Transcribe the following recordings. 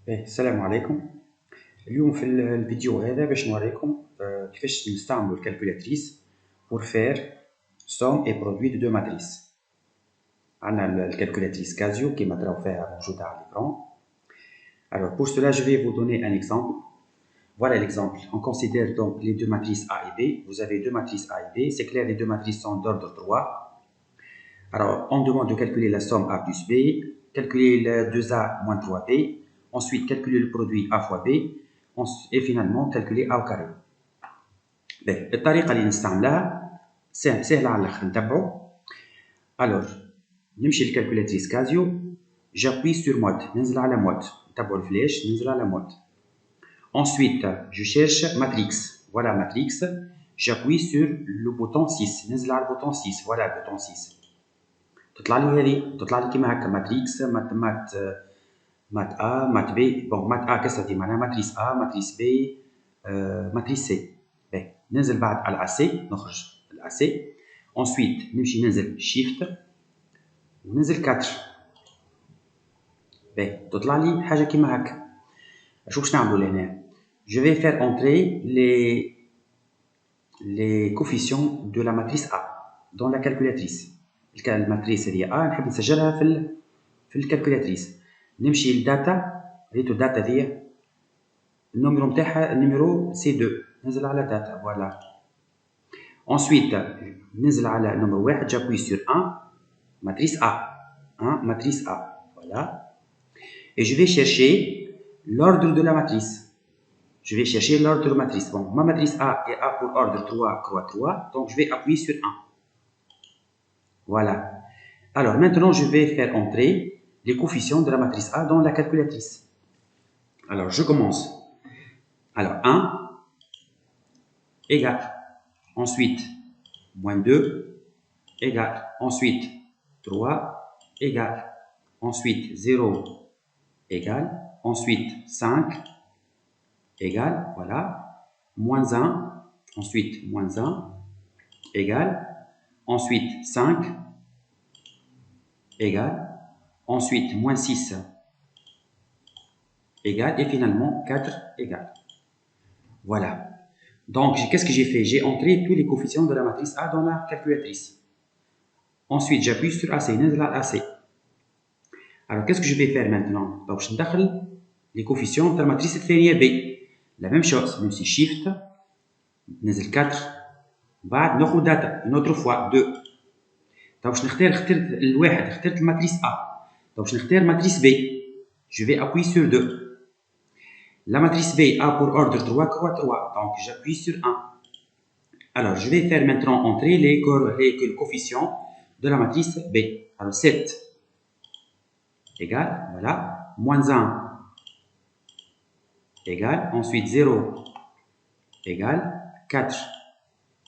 السلام عليكم. اليوم في الفيديو هذا باش نوريكم كيفاش نستعملوا الكالكولاتريس pour faire somme et produit de deux matrices. عندنا الكالكولاتريس كازيو كيما تراو فيها موجودة على l'écran. Alors pour cela je vais vous donner un exemple. Voilà l'exemple. On considère donc les deux matrices A et B. Vous avez deux matrices A et B. C'est clair, les deux matrices sont d'ordre 3. Alors on demande de calculer la somme A plus B, calculer le 2A moins 3B, ensuite calculer le produit A fois B, et finalement calculer A au carré. الطريقة اللي نستعملها سهلة على الآخر نتبعوا. Alors نمشي للكالكولاتريس كازيو، j'appuie sur mode، ننزل على mode، نتبعوا الفلاش ننزل على mode. Ensuite je cherche matrix، voilà matrix، j'appuie sur le bouton 6، ننزل على le bouton 6، voilà le bouton 6. تطلع لي هذه، تطلع لي كيما هكا ماتريكس مات A مات B. بون مات A كسرتي معناها ماتريس A ماتريس B ماتريس C. ننزل بعد على الأسي، نخرج الأسي. ensuite نمشي ننزل شيفت وننزل 4. تطلع لي حاجة كيما هكا. شوف نعملوا لهنا. je vais faire entrer les coefficients de la matrice A dans la calculatrice. الماتريس هذه A نحب نسجلها في الكالكولاتريس. نمشي للداتا، ريتو الداتا هذه النوميرو نتاعها النيميرو C2، ننزل على داتا فوالا. ensuite ننزل على نمرو 1، j'appuie sur 1 matrice A، 1 matrice A voilà. et je vais chercher l'ordre de la matrice. Je vais chercher l'ordre de la matrice. Bon, ma matrice A est A pour ordre 3 croix 3, donc je vais appuyer sur 1. Voilà. Alors maintenant je vais faire entrer les coefficients de la matrice A dans la calculatrice. Alors je commence. Alors 1 égale, ensuite moins 2 égale, ensuite 3 égale, ensuite 0 égale, ensuite 5 égale, voilà, moins 1, ensuite moins 1 égale, ensuite 5 égale, ensuite moins 6 égale, et finalement 4 égale. Voilà. Donc, qu'est-ce que j'ai fait? J'ai entré tous les coefficients de la matrice A dans la calculatrice. Ensuite, j'appuie sur AC, ننزل على AC. Alors, qu'est-ce que je vais faire maintenant? Donc, je ندخل les coefficients de la matrice الثانية B. La même chose, نمشي Shift, ننزل 4, بعد ناخذ data une autre fois 2. Donc, باش اخترت الواحد، اخترت الماتريس A. Donc, باش نختار matrice B. Je vais appuyer sur 2. La matrice B A pour ordre 3 croix 3, donc j'appuie sur 1. Alors, je vais faire maintenant entrer les coefficients de la matrice B. Alors, 7 égale, voilà, moins 1 égale, ensuite 0 égale, 4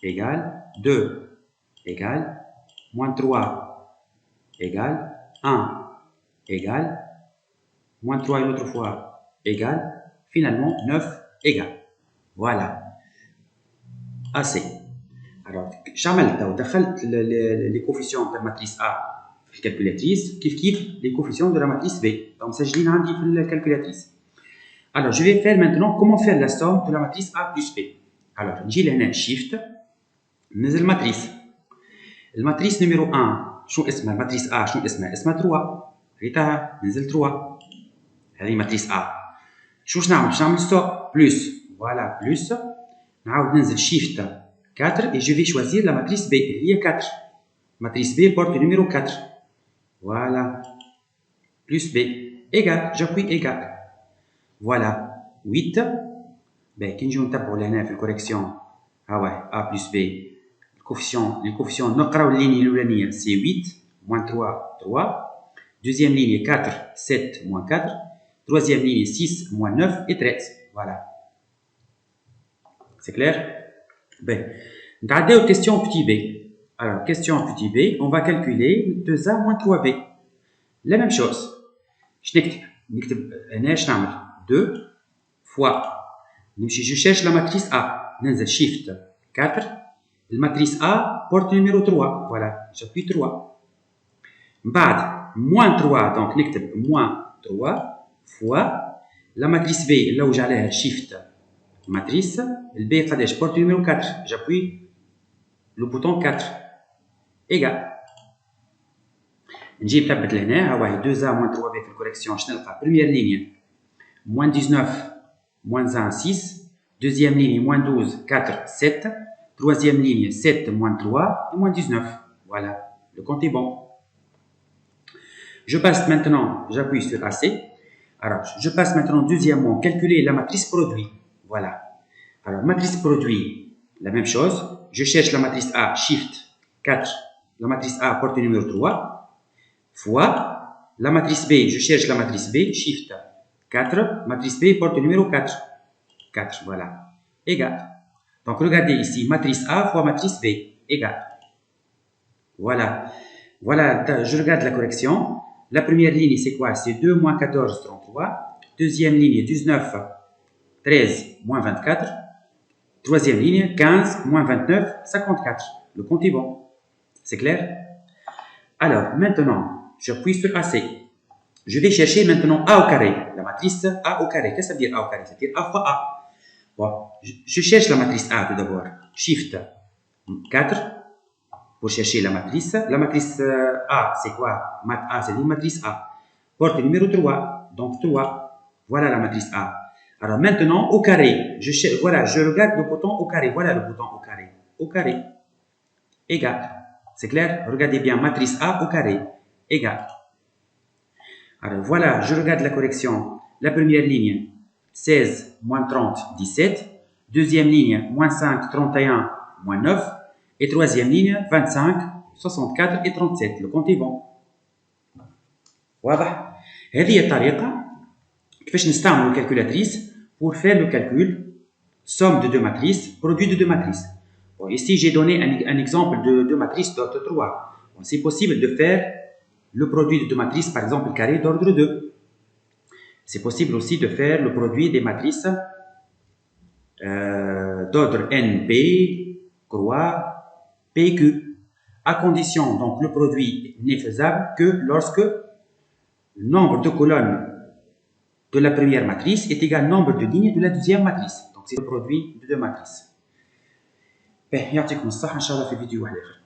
égale, 2 égale, moins 3 égale, 1 égale, moins 3 une autre fois égale, finalement 9 égale. Voilà. AC. Alors, j'عملت ودخلت les coefficients de la matrice A في الكالكولاتريس كيف les coefficients de la matrice B. Donc, مسجلين عندي في الكالكولاتريس. Alors, je vais faire maintenant comment faire la somme de la matrice A plus B. Alors, نجي لهنا Shift ننزل matrice. الماتريس نيميرو 1 شو اسمها؟ الماتريس A شو اسمها؟ اسمها 3. ريتها ننزل 3. هذه ماتريس A. شو نعمل؟ باش نعمل ستوب بلس، فوالا بلس، نعاود ننزل شيفت 4 et je vais choisir la matrice B اللي هي 4. matrice B porte numéro 4. voilà plus B égal, j'appuie égal. voilà 8. كي نجيو نتبعوا لهنا في الكوريكسيون ها A plus B les coefficients نقراو اللينية الأولانية c'est 8 moins 3 3. deuxième ligne 4 7 moins 4. troisième ligne 6 moins 9 et 13. Voilà. C'est clair? Ben, regardez aux questions petit b. Alors, question petit b, on va calculer 2a moins 3b. La même chose. Je n'écris 2 fois. Je cherche la matrice A. Je shift 4. La matrice A porte numéro 3. Voilà, j'appuie 3. Bad, moins 3, donc n'écris moins 3 fois La matrice B, là où j'allais shift matrice, le B قداش porte numéro 4. J'appuie le bouton 4 égal. نجي نثبت لهنا ها واحد 2A moins 3B في الكوريكسيون شنو نلقى؟ Première ligne moins 19 moins 1 6, deuxième ligne moins 12 4 7, troisième ligne 7 moins 3 et moins 19. Voilà, le compte est bon. Je passe maintenant, j'appuie sur AC. Alors, je passe maintenant deuxièmement, calculer la matrice produit. Voilà. Alors, matrice produit, la même chose. Je cherche la matrice A, Shift 4. La matrice A, porte numéro 3. Fois la matrice B, je cherche la matrice B, Shift 4. Matrice B, porte numéro 4. 4, voilà. Égal. Donc, regardez ici, matrice A fois matrice B, égal. Voilà. Voilà, je regarde la correction. La première ligne, c'est quoi? C'est 2 moins 14, 33. Deuxième ligne, 19, 13, moins 24. Troisième ligne, 15, moins 29, 54. Le compte est bon. C'est clair? Alors, maintenant, j'appuie sur AC. Je vais chercher maintenant A au carré. La matrice A au carré. Qu'est-ce que ça veut dire A au carré? Ça veut dire A fois A. Bon, je cherche la matrice A tout d'abord. Shift 4. Pour chercher la matrice. La matrice A, c'est quoi? Mat A, c'est une matrice A. Porte numéro 3. Donc 3. Voilà la matrice A. Alors maintenant, au carré. Voilà, je regarde le bouton au carré. Voilà le bouton au carré. Au carré. Égal. C'est clair? Regardez bien. Matrice A au carré. Égal. Alors voilà, je regarde la correction. La première ligne, 16, moins 30, 17. Deuxième ligne, moins 5, 31, moins 9. Et troisième ligne, 25, 64 et 37. Le compte est bon. واضح؟ هذه هي الطريقة كيفاش نستعملوا الكالكولاتريس pour faire le calcul somme de deux matrices, produit de deux matrices. Bon, ici, j'ai donné un exemple de deux matrices d'ordre 3. Bon, c'est possible de faire le produit de deux matrices, par exemple, carré d'ordre 2. C'est possible aussi de faire le produit des matrices d'ordre NP, croix, PQ, à condition, donc le produit n'est faisable que lorsque le nombre de colonnes de la première matrice est égal au nombre de lignes de la deuxième matrice. Donc c'est le produit de deux matrices. يعطيكم الصحة إن شاء الله في فيديو واحد آخر.